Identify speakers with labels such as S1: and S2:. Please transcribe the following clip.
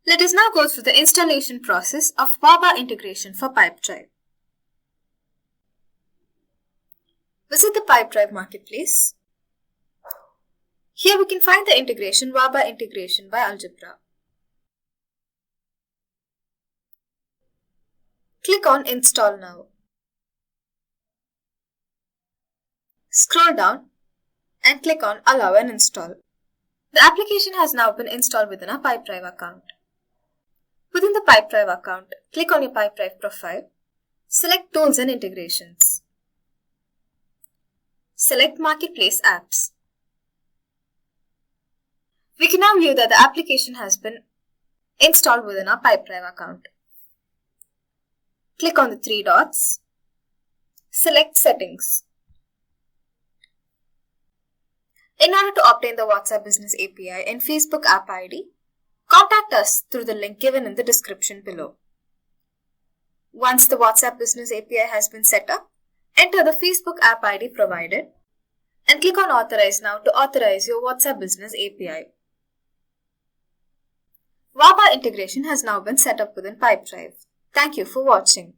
S1: Let us now go through the installation process of WABA integration for Pipedrive. Visit the Pipedrive marketplace. Here we can find the integration WABA integration by Algebra. Click on Install Now. Scroll down and click on Allow and Install. The application has now been installed within our Pipedrive account. Within the Pipedrive account, click on your Pipedrive profile. Select Tools and Integrations. Select Marketplace Apps. We can now view that the application has been installed within our Pipedrive account. Click on the three dots. Select Settings. In order to obtain the WhatsApp Business API and Facebook App ID, contact us through the link given in the description below. Once the WhatsApp Business API has been set up, enter the Facebook App ID provided and click on Authorize Now to authorize your WhatsApp Business API. WABA integration has now been set up within Pipedrive. Thank you for watching.